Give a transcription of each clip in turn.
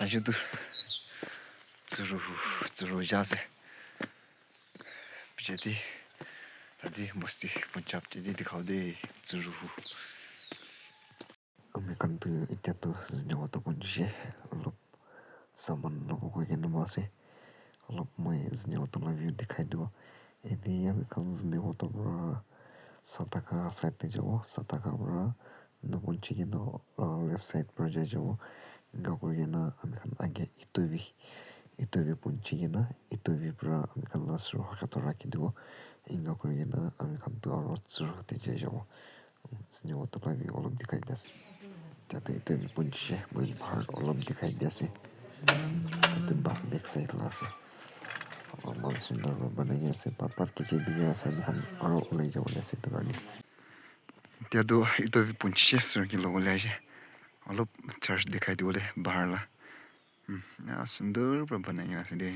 아주도 주루 자세 비제디 다디 머스티 문잡디디 디카우데 주루 아메칸도 이때도 스냐와도 본지 অলপ সামান লোক কেনে মাসে অলপ মই স্নেহতো লাভিও দেখাই দিব এনেই আমি কাম স্নেহতো পৰা সাতাকা সাইডে যাব সাতাকা পৰা নপঞ্চি কেনে লেফট সাইড পৰা যাই যাব ইনকা কৰি কেনে আমি খান আগে ইটুভি পঞ্চি কেনে ইটুভি পৰা আমি খান লাষ্টৰ হাতত ৰাখি দিব ইনকা কৰি কেনে আমি খানটো আৰু চুৰতে যাই যাব স্নেহতো লাভি অলপ দেখাই দিছে তাতে ইটুভি পঞ্চি মই ভাৰ অলপ দেখাই দিছে itu back side lah sih orang Sunda banyak sih papat kecil biasa kan orang oleh jauh lah sih tu kan dia tu itu punci sergi logo aja alop church dikai dulu deh bahar lah ya Sunda banyak sih deh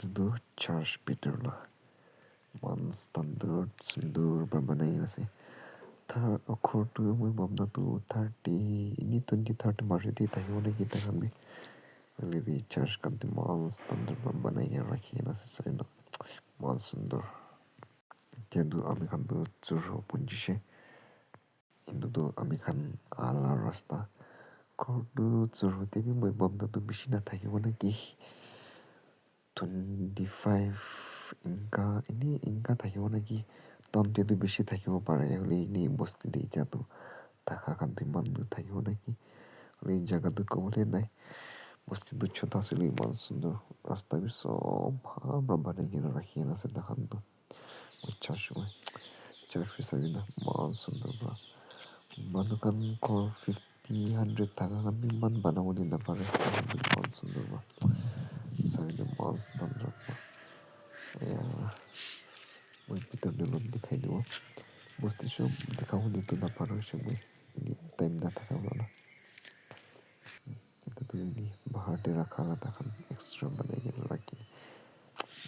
itu church Peter lah man standard Sunda banyak sih third according to my mom na to 30 ini 2030 mariti tayo na kita kami lebi church kanti mal standard banaya rakhi na sa na mal sundar tiadu ami kan to churo punjishe indu to ami kan ala rasta kordu churo te bi my mom na to bishi na tayo na ki 25 inka tayo na ki তন্তে তো বেছি থাকিব পাৰে হ'লে এনেই বস্তি দি এতিয়াতো থাকা কাৰণটো ইমান থাকিব নেকি হ'লে এই জেগাটো ক'বলৈ নাই বস্তিটো ছটা আছিলে ইমান সুন্দৰ ৰাস্তা বি চব ভাল বনাই কিনে ৰাখি আছে দেখানটো মই চাইছোঁ চাবি না ইমান সুন্দৰ পৰা মানুহখন ঘৰ 50-100 থাকা কাৰণে ইমান বনাব দি নাপাৰে ইমান সুন্দৰ পৰা চাবি না ইমান সুন্দৰ পৰা এয়া মই ভিতৰতে অলপ দেখাই দিব বস্তু চব দেখাব দিতো নাপাৰো মই টাইম নাথাকা বলা এটাতো এনে বাহাৰতে ৰাখা তাখন এক্সট্ৰা বনাই কিনে ৰাখি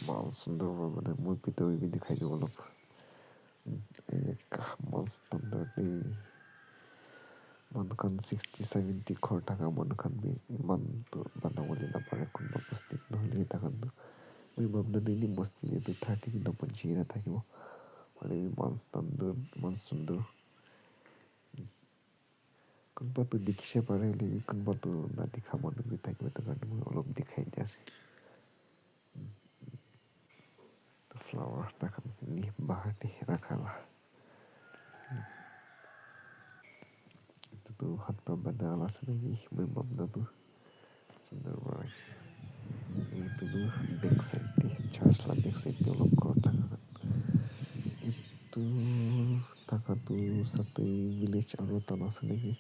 মাল সুন্দৰ মানে মই ভিতৰি বি দেখাই দিব অলপ মাল সুন্দৰ দেই মানুহখন 60-70 ঘৰ থকা মানুহখন বি ইমানটো বনাবলৈ নাপাৰে কোনোবা বস্তিত নহ'লে তাহাঁতো মই ভাবনা এনে বস্তি যিহেতু 30 নপঞ্চি থাকিব মানে ইমান সুন্দৰ কোনোবাটো দেখিছে পাৰে হ'লে কোনোবাটো নাদেখা মানুহ বি থাকিব তাৰ কাৰণে মই অলপ দেখাই দি আছে ফ্লাৱাৰ তাখন নি বাহাৰতে ৰাখালা itu hat perbedaan lagi মই ভাবনাটো সুন্দৰ পৰা এইটো বেক সাইড দি চাৰ্চ লা বেক সাইড দি অলপ ঘৰ থাকা এইটো থাকাটো সাতৈ ভিলেজ আৰু তান আছে নেকি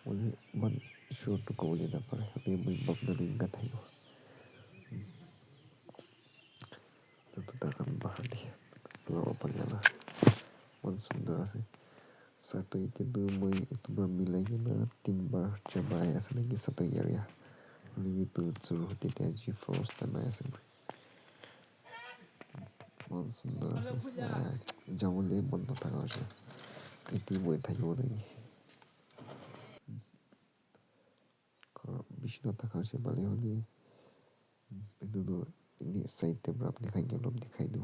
মই ইমান চিয়ৰটো ক'বলৈ নাপাৰে হ'লে মই ভাবনাটো ইনকা থাকিব itu takkan bahan dia kalau pernyalah wan sunder sih satu itu moi itu bermilai na 3 bar coba ya lagi satu area lebih itu suruh tiga G force dan ya sih wan sunder jauh lebih benda tak aja itu moi tahu lagi kalau bisa tak aja balik lagi itu tuh ini side nya berapa दिखाई दो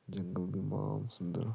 जंगल भी बहुत सुंदर